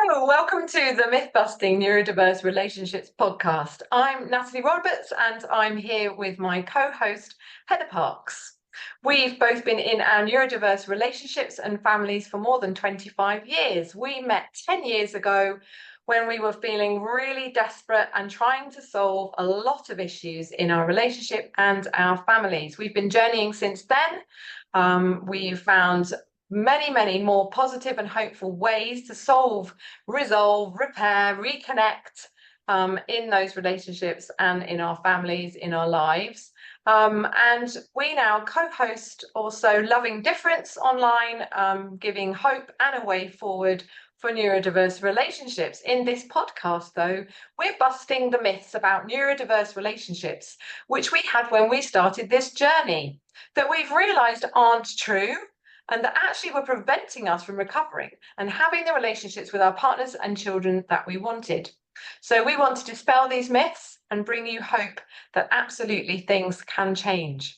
Hello, welcome to the Myth-Busting Neurodiverse Relationships podcast. I'm Natalie Roberts and I'm here with my co-host, Heather Parks. We've both been in our neurodiverse relationships and families for more than 25 years. We met 10 years ago when we were feeling really desperate and trying to solve a lot of issues in our relationship and our families. We've been journeying since then. We've found many more positive and hopeful ways to solve, resolve, repair, reconnect in those relationships and in our families, in our lives. And we now co-host also Loving Difference online, giving hope and a way forward for neurodiverse relationships. In this podcast, though, we're busting the myths about neurodiverse relationships, which we had when we started this journey, that we've realized aren't true, and that actually were preventing us from recovering and having the relationships with our partners and children that we wanted. So we want to dispel these myths and bring you hope that absolutely things can change.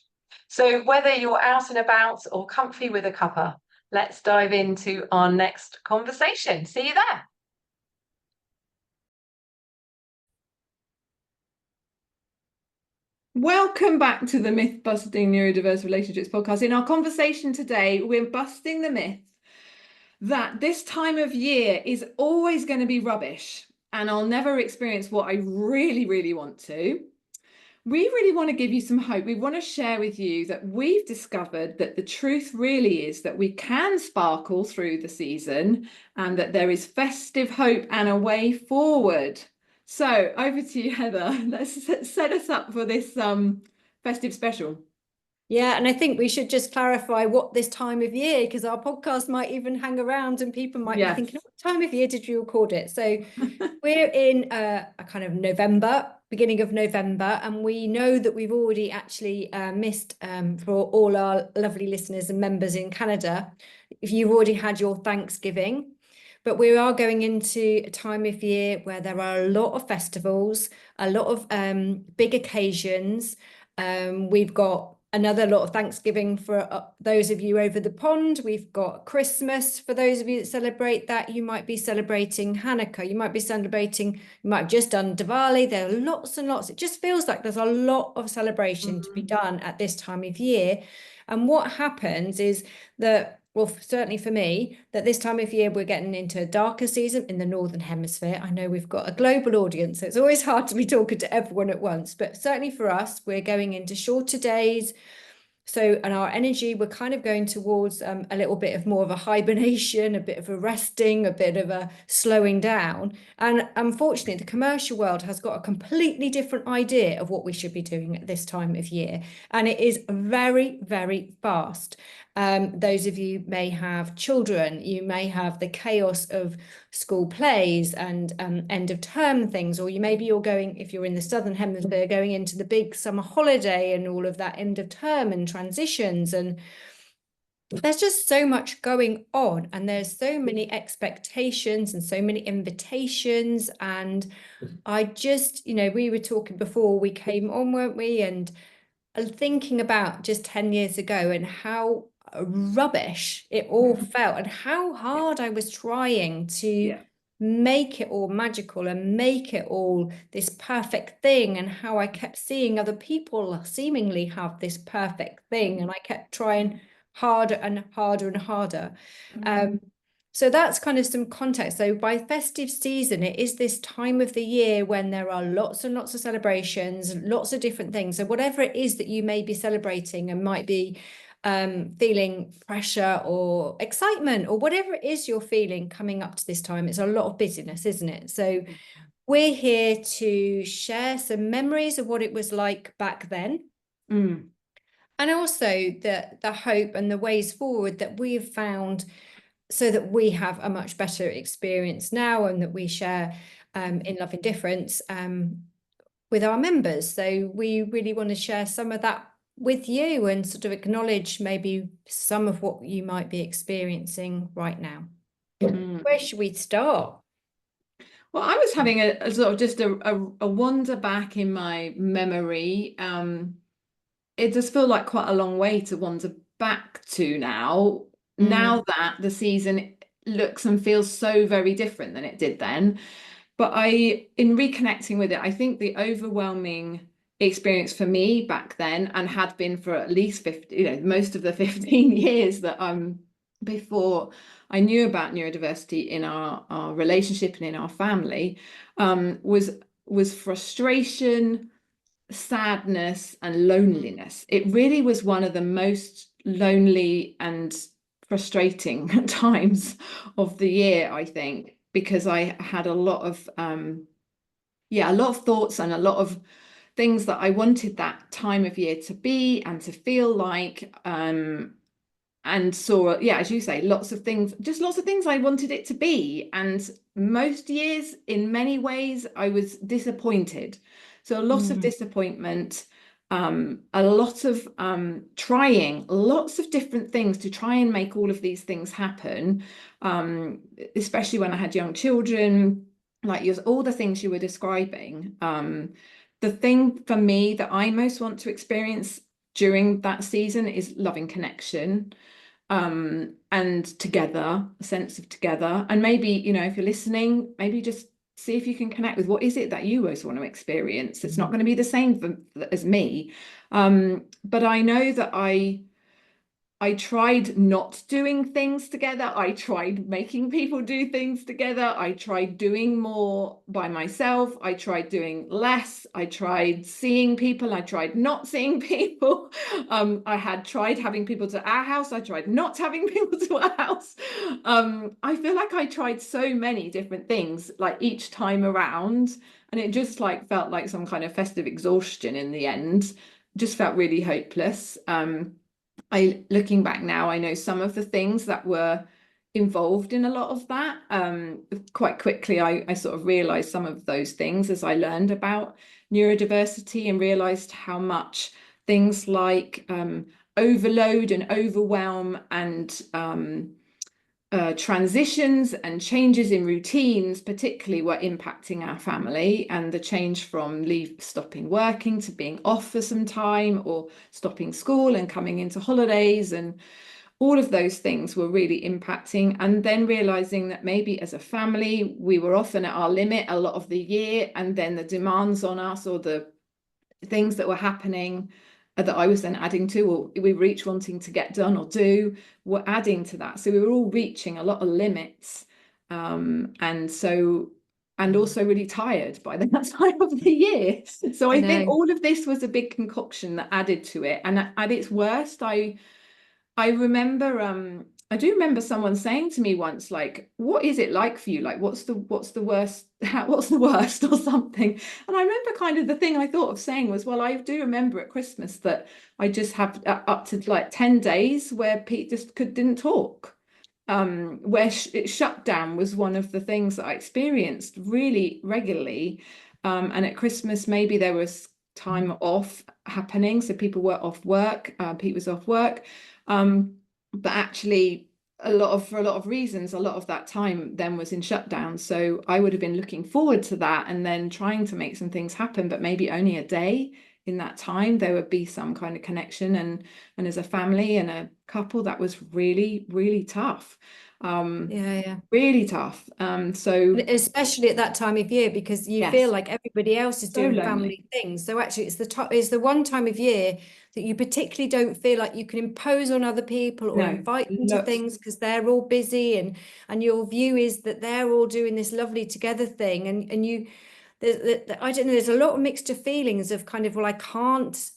So whether you're out and about or comfy with a cuppa, let's dive into our next conversation. See you there. Welcome back to the Myth Busting Neurodiverse Relationships podcast. In our conversation today, we're busting the myth that this time of year is always going to be rubbish and I'll never experience what I really want to. We really want to give you some hope. We want to share with you that we've discovered that the truth really is that we can sparkle through the season and that there is festive hope and a way forward. So over to you, Heather. Let's set us up for this festive special. Yeah, and I think we should just clarify what this time of year, because our podcast might even hang around and people might be thinking, what time of year did you record it? So we're in a kind of November, beginning of November, and we know that we've already actually missed, for all our lovely listeners and members in Canada, if you've already had your Thanksgiving. But we are going into a time of year where there are a lot of festivals, a lot of big occasions. We've got another lot of Thanksgiving for those of you over the pond. We've got Christmas for those of you that celebrate that. You might be celebrating Hanukkah. You might have just done Diwali. There are lots and lots. It just feels like there's a lot of celebration to be done at this time of year. And what happens is that, well, certainly for me, that this time of year we're getting into a darker season in the Northern Hemisphere. I know we've got a global audience, so it's always hard to be talking to everyone at once, but certainly for us, we're going into shorter days. So, and our energy, we're kind of going towards a little bit of more of a hibernation, a bit of a resting, a bit of a slowing down. And unfortunately, the commercial world has got a completely different idea of what we should be doing at this time of year. And it is very fast. Those of you may have children, you may have the chaos of school plays and end of term things, or you're going, if you're in the Southern Hemisphere, going into the big summer holiday and all of that end of term and transitions. And there's just so much going on, and there's so many expectations and so many invitations. And I just, we were talking before we came on, weren't we? And thinking about just 10 years ago and how rubbish it all felt and how hard I was trying to make it all magical and make it all this perfect thing, and how I kept seeing other people seemingly have this perfect thing, and I kept trying harder and harder. So that's kind of some context. So by festive season, it is this time of the year when there are lots and lots of celebrations, lots of different things. So whatever it is that you may be celebrating and might be feeling pressure or excitement, or whatever it is you're feeling coming up to this time, it's a lot of busyness, isn't it? So we're here to share some memories of what it was like back then. And also the hope and the ways forward that we have found, so that we have a much better experience now, and that we share in Loving Difference with our members. So we really want to share some of that with you and sort of acknowledge maybe some of what you might be experiencing right now. Where should we start? Well, I was having a sort of just a wander back in my memory. It does feel like quite a long way to wander back to now. Now that the season looks and feels so very different than it did then. But in reconnecting with it, I think the overwhelming experience for me back then, and had been for at least 50, most of the 15 years that before I knew about neurodiversity in our relationship and in our family, was frustration, sadness, and loneliness. It really was one of the most lonely and frustrating times of the year, I think, because I had a lot of thoughts and a lot of things that I wanted that time of year to be and to feel like, and saw, as you say, lots of things I wanted it to be. And most years, in many ways, I was disappointed. So a lot of disappointment, a lot of trying lots of different things to try and make all of these things happen, especially when I had young children, like all the things you were describing. The thing for me that I most want to experience during that season is loving connection, and together, a sense of together. And maybe, if you're listening, maybe just see if you can connect with what is it that you most want to experience. It's not going to be the same as me. But I know that I tried not doing things together. I tried making people do things together. I tried doing more by myself. I tried doing less. I tried seeing people. I tried not seeing people. I had tried having people to our house. I tried not having people to our house. I feel like I tried so many different things, like each time around, and it just felt like some kind of festive exhaustion in the end. Just felt really hopeless. Looking back now, I know some of the things that were involved in a lot of that. Quite quickly, I sort of realized some of those things as I learned about neurodiversity, and realized how much things like overload and overwhelm and transitions and changes in routines particularly were impacting our family. And the change from stopping working to being off for some time, or stopping school and coming into holidays, and all of those things were really impacting. And then realizing that maybe as a family we were often at our limit a lot of the year, and then the demands on us, or the things that were happening that I was then adding to, or we were each wanting to get done or do, were adding to that. So we were all reaching a lot of limits, and also really tired by that time of the year. So I think all of this was a big concoction that added to it. And at its worst, I remember I do remember someone saying to me once, like, what is it like for you? Like, what's the worst? What's the worst, or something? And I remember kind of the thing I thought of saying was, well, I do remember at Christmas that I just have up to like 10 days where Pete just didn't talk. Where shut down was one of the things that I experienced really regularly. And at Christmas, maybe there was time off happening. So people were off work, Pete was off work. But actually, for a lot of reasons, a lot of that time then was in shutdown. So I would have been looking forward to that, and then trying to make some things happen, but maybe only a day in that time there would be some kind of connection. And as a family and a couple, that was really, really tough. Really tough. So especially at that time of year, because you feel like everybody else is doing family things. So actually it's the one time of year that you particularly don't feel like you can impose on other people or invite them to things, because they're all busy, and your view is that they're all doing this lovely together thing, and you I don't know, there's a lot of mixed feelings of kind of, well, I can't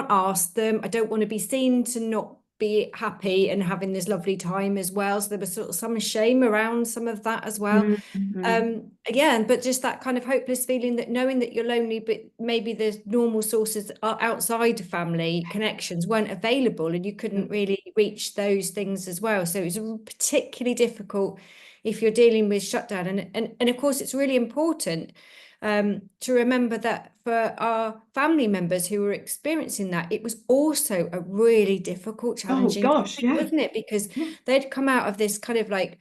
ask them, I don't want to be seen to not be happy and having this lovely time as well. So there was sort of some shame around some of that as well. But just that kind of hopeless feeling, that knowing that you're lonely, but maybe the normal sources are outside of connections weren't available, and you couldn't really reach those things as well. So it was particularly difficult if you're dealing with shutdown. And of course, it's really important to remember that for our family members who were experiencing that, it was also a really difficult, challenging thing, wasn't it? Because they'd come out of this kind of like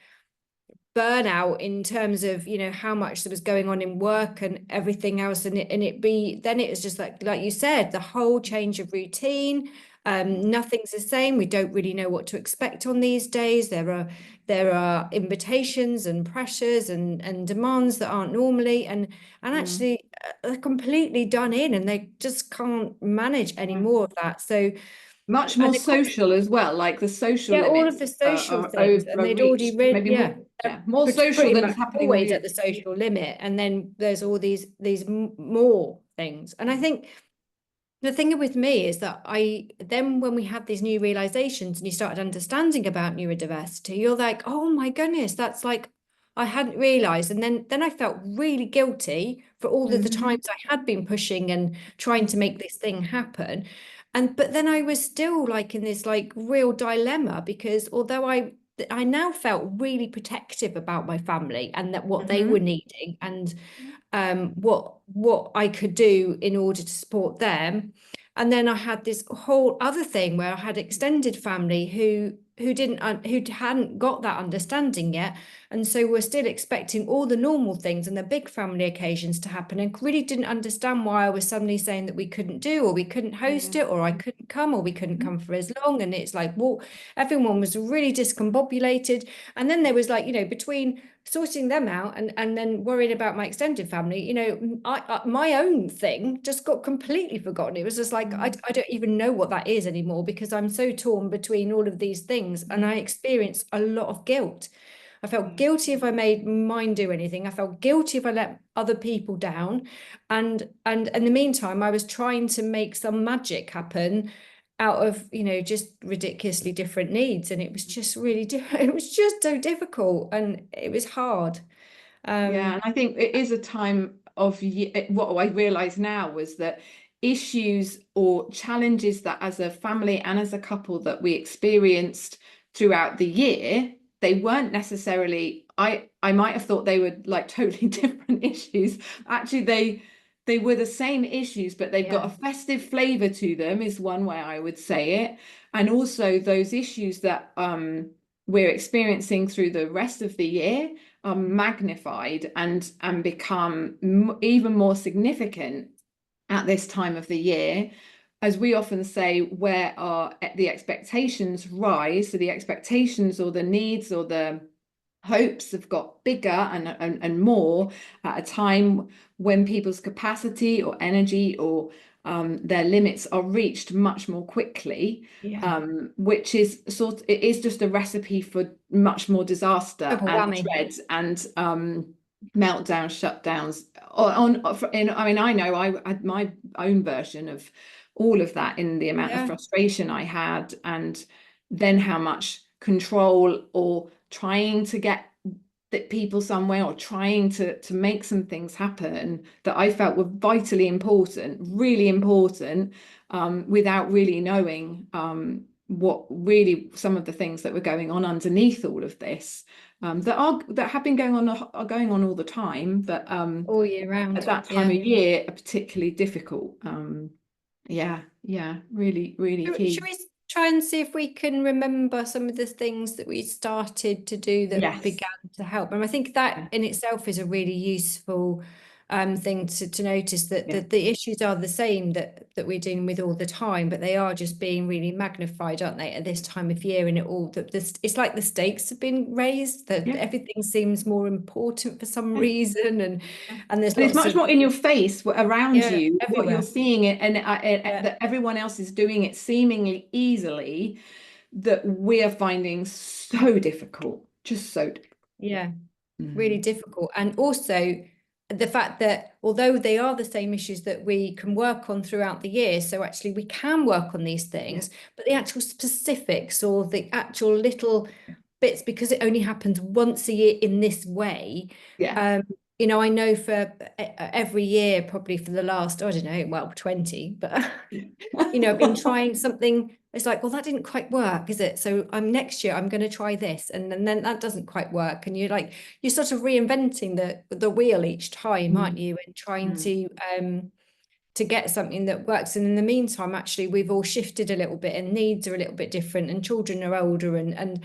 burnout in terms of, you know, how much there was going on in work and everything else, and then it was just like you said, the whole change of routine. Nothing's the same. We don't really know what to expect on these days. There are invitations and pressures and demands that aren't normally, and actually are completely done in, and they just can't manage any more of that. So much more social as well, like the social limits, all of the social things, and they'd already more social than is happening always at the social limit, and then there's all these more things. And I think the thing with me is that then when we have these new realizations and you started understanding about neurodiversity, you're like, oh my goodness, that's like, I hadn't realized. And then I felt really guilty for all of the times I had been pushing and trying to make this thing happen. But then I was still like in this like real dilemma, because although I now felt really protective about my family and that what they were needing, and what I could do in order to support them. And then I had this whole other thing where I had extended family who hadn't got that understanding yet, and so we're still expecting all the normal things and the big family occasions to happen, and really didn't understand why I was suddenly saying that we couldn't do, or we couldn't host it, or I couldn't come, or we couldn't come for as long. And it's like, well, everyone was really discombobulated. And then there was like, you know, between sorting them out and then worried about my extended family, you know, my own thing just got completely forgotten. It was just like, I don't even know what that is anymore, because I'm so torn between all of these things, and I experienced a lot of guilt. I felt guilty if I made mine do anything. I felt guilty if I let other people down. And in the meantime, I was trying to make some magic happen out of, you know, just ridiculously different needs. And it was just really it was just so difficult, and it was hard. And I think it is a time of what I realize now was that issues or challenges that as a family and as a couple that we experienced throughout the year, they weren't necessarily, I might have thought they were like totally different issues. Actually, they were the same issues, but they've got a festive flavor to them, is one way I would say it. And also those issues that we're experiencing through the rest of the year are magnified and become even more significant at this time of the year. As we often say, where the expectations rise, so the expectations or the needs or the hopes have got bigger and more at a time when people's capacity or energy or their limits are reached much more quickly, which is it is just a recipe for much more disaster and dread and meltdown, shutdowns. I mean, I know I had my own version of all of that in the amount of frustration I had, and then how much control or trying to get people somewhere or trying to make some things happen that I felt were vitally important, really important, without really knowing what really some of the things that were going on underneath all of this, that have been going on all the time, but all year round at that time of year are particularly difficult. Really key. Should we try and see if we can remember some of the things that we started to do that began to help? And I think that in itself is a really useful thing to notice, that the issues are the same that we're dealing with all the time, but they are just being really magnified, aren't they, at this time of year? And it's like the stakes have been raised, that everything seems more important for some reason, and there's much more in your face around you, everywhere. what you're seeing, and that everyone else is doing it seemingly easily, that we're finding so difficult, just so difficult. Really difficult. And also the fact that although they are the same issues that we can work on throughout the year, so actually we can work on these things, but the actual specifics or the actual little bits, because it only happens once a year in this way, you know, I know for every year, probably for the last, I don't know, well, 20, but you know, I've been trying something. It's like, well, that didn't quite work, is it? So next year I'm going to try this, and then that doesn't quite work, and you're sort of reinventing the wheel each time, aren't you? And trying to to get something that works. And in the meantime, actually, we've all shifted a little bit, and needs are a little bit different, and children are older, and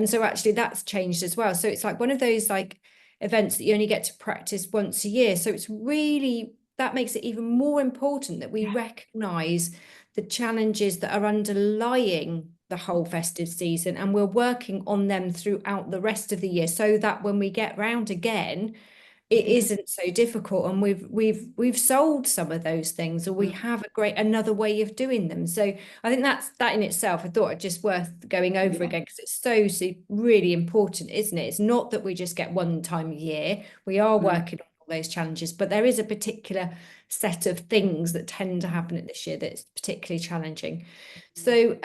so actually that's changed as well. So it's like one of those like events that you only get to practice once a year. So it's really, that makes it even more important that we recognize the challenges that are underlying the whole festive season, and we're working on them throughout the rest of the year, so that when we get round again, it isn't so difficult, and we've solved some of those things, or we have another way of doing them. So I think that in itself, I thought it just worth going over again, because it's so really important, isn't it? It's not that we just get one time a year. We are working on all those challenges, but there is a particular set of things that tend to happen at this year that's particularly challenging. So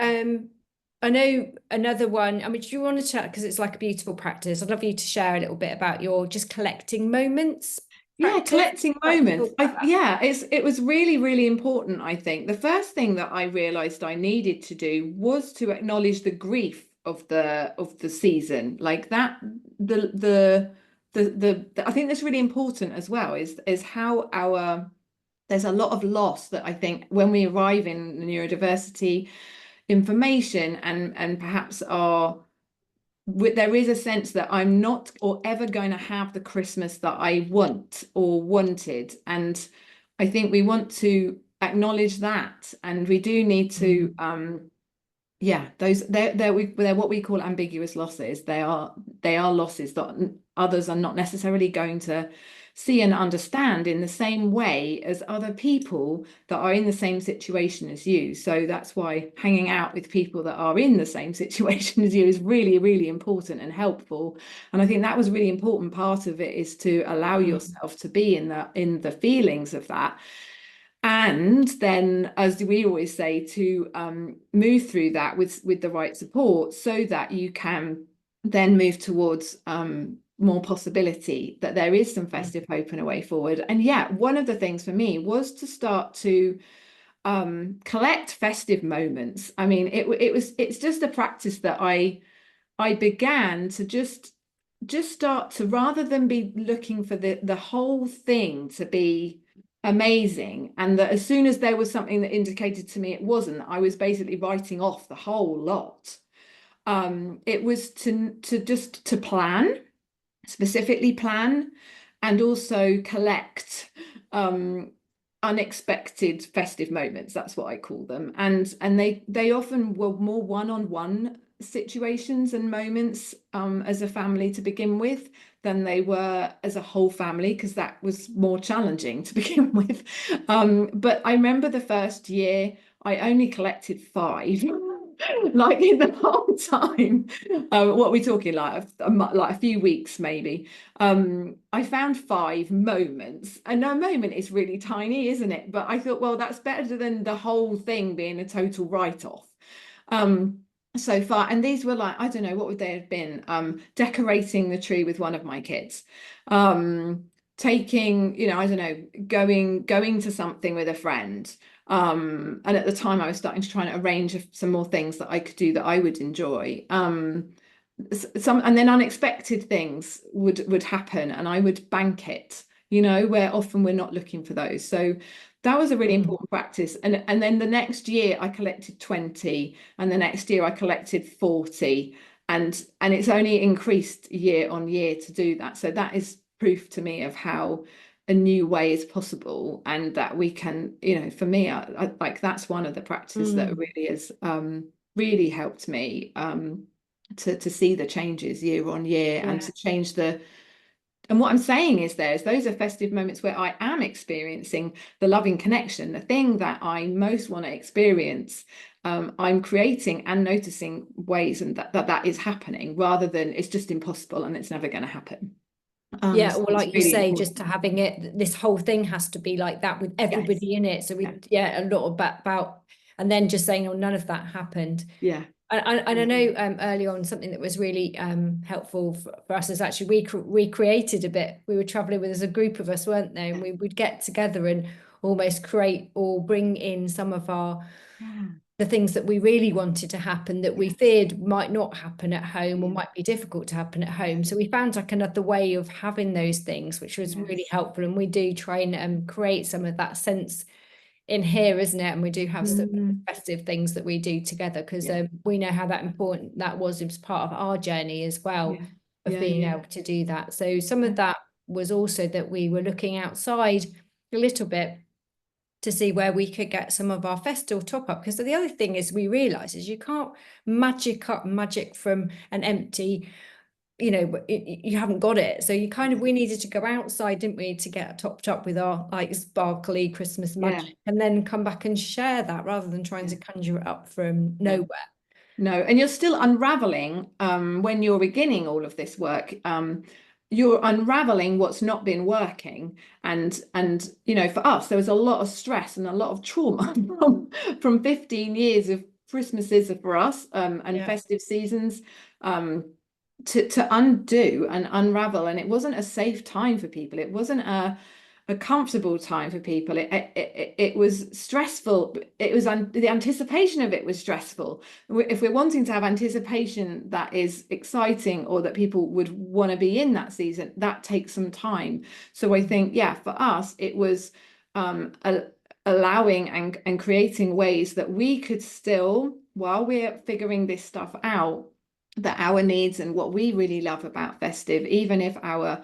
I know another one, I mean, do you want to chat, because it's like a beautiful practice, I'd love you to share a little bit about your just collecting moments. Collecting moments. It was really, really important. I think the first thing that I realized I needed to do was to acknowledge the grief of the season, like that. I think that's really important as well, is how there's a lot of loss that I think when we arrive in the neurodiversity information, and perhaps there is a sense that I'm not or ever going to have the Christmas that I want or wanted. And I think we want to acknowledge that, and we do need to they're what we call ambiguous losses. They are losses that others are not necessarily going to see and understand in the same way as other people that are in the same situation as you. So that's why hanging out with people that are in the same situation as you is really, really important and helpful. And I think that was a really important part of it, is to allow yourself to be in the feelings of that. And then, as we always say, to move through that with the right support, so that you can then move towards more possibility, that there is some festive hope and a way forward. And one of the things for me was to start to collect festive moments. I mean, it's just a practice that I began to just start to, rather than be looking for the whole thing to be amazing, and that as soon as there was something that indicated to me it wasn't, I was basically writing off the whole lot. It was to plan, specifically plan, and also collect unexpected festive moments. That's what I call them. And they often were more one-on-one situations and moments as a family to begin with, than they were as a whole family, because that was more challenging to begin with. But I remember the first year I only collected 5. Like in the whole time, what are we talking, like a few weeks maybe. I found 5 moments, and a moment is really tiny, isn't it? But I thought, well, that's better than the whole thing being a total write-off so far. And these were like, I don't know, what would they have been? Decorating the tree with one of my kids, taking, I don't know, going to something with a friend. And at the time I was starting to try and arrange some more things that I could do that I would enjoy. And then unexpected things would happen, and I would bank it, where often we're not looking for those. So that was a really important practice. And then the next year I collected 20, and the next year I collected 40, and it's only increased year on year to do that. So that is proof to me of how a new way is possible, and that we can, for me, I like, that's one of the practices that really has really helped me to see the changes year on year, and to change and what I'm saying is those are festive moments where I am experiencing the loving connection, the thing that I most want to experience. I'm creating and noticing ways, and that is happening, rather than it's just impossible and it's never going to happen. Or like you say, just to having it, this whole thing has to be like that with everybody in it. So a lot about, and then just saying, oh, none of that happened. And I know early on, something that was really helpful for us is actually we created a bit. We were traveling with, as a group of us, weren't they? And we would get together and almost create or bring in some of the things that we really wanted to happen, that we feared might not happen at home, or might be difficult to happen at home. So we found like another way of having those things, which was really helpful. And we do try and create some of that sense in here, isn't it? And we do have some festive things that we do together, because we know how that important that was as part of our journey as well, of being able to do that. So some of that was also that we were looking outside a little bit to see where we could get some of our festal top up, because the other thing is we realize is you can't magic from an empty, you know, you haven't got it. So you kind of, we needed to go outside, didn't we, to get topped up with our like sparkly Christmas magic, and then come back and share that, rather than trying to conjure it up from nowhere. No, and you're still unraveling when you're beginning all of this work. You're unraveling what's not been working, and you know, for us there was a lot of stress and a lot of trauma from 15 years of Christmases for us, and festive seasons, to undo and unravel. And it wasn't a safe time for people. It wasn't a comfortable time for people. It was stressful. It was the anticipation of it was stressful. If we're wanting to have anticipation that is exciting, or that people would want to be in that season, that takes some time. So I think, for us, it was allowing and creating ways that we could still, while we're figuring this stuff out, that our needs and what we really love about festive, even if our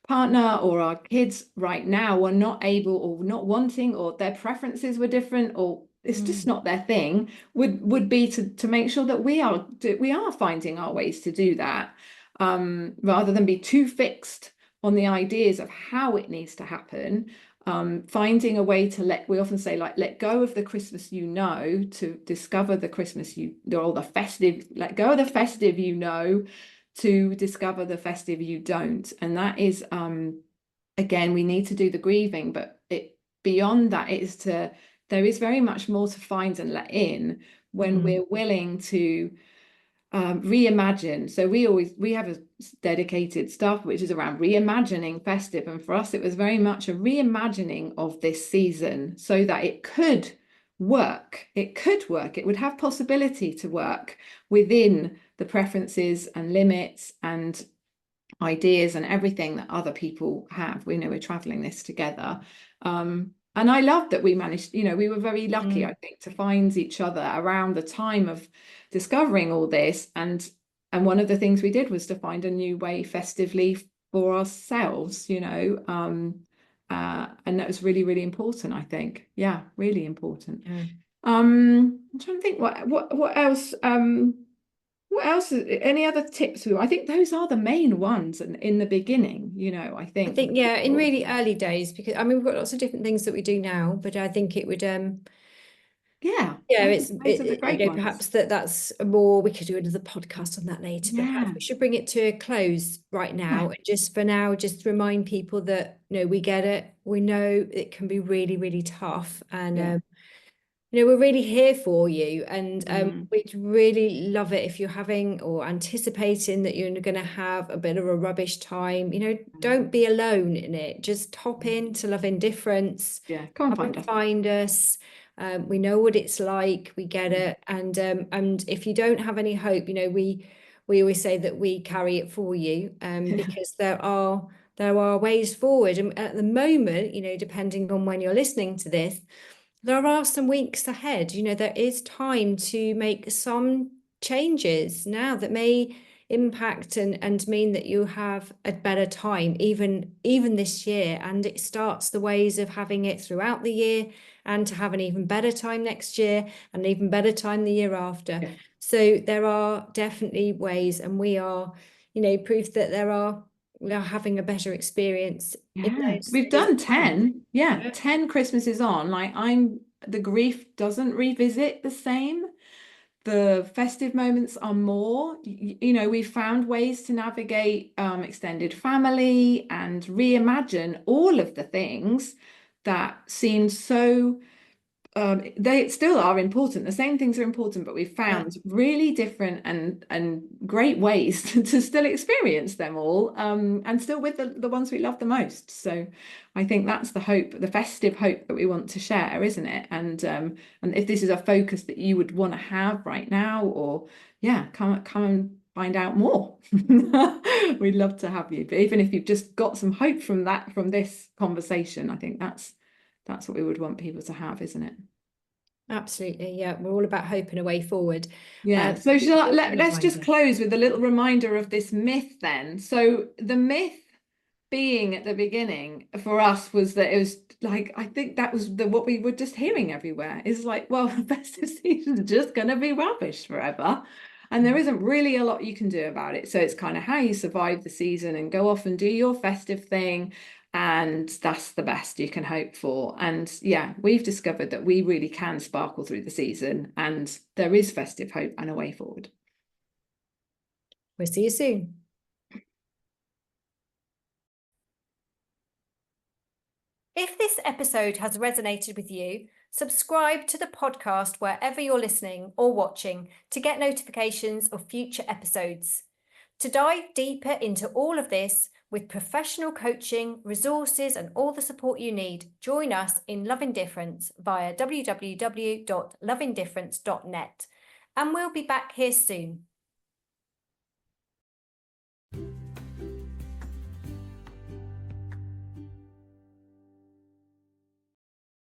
partner or our kids right now were not able, or not wanting, or their preferences were different, or it's just not their thing, would be to make sure that we are finding our ways to do that, rather than be too fixed on the ideas of how it needs to happen. Finding a way to we often say, like, let go of the Christmas to discover the Christmas or the festive, let go of the festive to discover the festive you don't. And that is, again, we need to do the grieving, but beyond that, there is very much more to find and let in when we're willing to reimagine. So we have a dedicated stuff which is around reimagining festive, and for us it was very much a reimagining of this season so that it could work. It would have possibility to work within the preferences and limits and ideas and everything that other people have. We know we're traveling this together, and I love that we managed, we were very lucky, I think, to find each other around the time of discovering all this. And one of the things we did was to find a new way festively for ourselves, and that was really, really important, I think. Yeah, really important. I'm trying to think what else. What else? Any other tips? I think those are the main ones in the beginning, I think. In really early days, because we've got lots of different things that we do now, but I think it would perhaps that's more, we could do another podcast on that later, but perhaps we should bring it to a close right now, and just for now, just remind people that we get it, we know it can be really, really tough, and we're really here for you, and we'd really love it if you're having or anticipating that you're going to have a bit of a rubbish time. Don't be alone in it. Just hop into Love Indifference. Come and find us. We know what it's like. We get it, and if you don't have any hope, we always say that we carry it for you, because there are ways forward, and at the moment, depending on when you're listening to this, there are some weeks ahead. There is time to make some changes now that may impact and mean that you have a better time, even this year. And it starts the ways of having it throughout the year, and to have an even better time next year, and an even better time the year after. So there are definitely ways, and we are, proof that we are having a better experience. We've done 10 10 Christmases on. The grief doesn't revisit the same. The festive moments are more, we've found ways to navigate extended family and reimagine all of the things that seem so they still are important. The same things are important, but we've found really different and great ways to still experience them all, and still with the ones we love the most. So I think that's the hope, the festive hope that we want to share, isn't it? And if this is a focus that you would want to have right now, or come and find out more, we'd love to have you. But even if you've just got some hope from this conversation, I think that's That's what we would want people to have, isn't it? Absolutely. Yeah, we're all about hope and a way forward. Yeah. So let's just close with a little reminder of this myth then. So the myth being at the beginning for us was that it was like, I think that was what we were just hearing everywhere is like, well, the festive season is just going to be rubbish forever. And there isn't really a lot you can do about it. So it's kind of how you survive the season and go off and do your festive thing. And that's the best you can hope for. And yeah, we've discovered that we really can sparkle through the season, and there is festive hope and a way forward. We'll see you soon. If this episode has resonated with you, subscribe to the podcast wherever you're listening or watching to get notifications of future episodes. To dive deeper into all of this with professional coaching, resources, and all the support you need, join us in Love Indifference via www.loveindifference.net. And we'll be back here soon.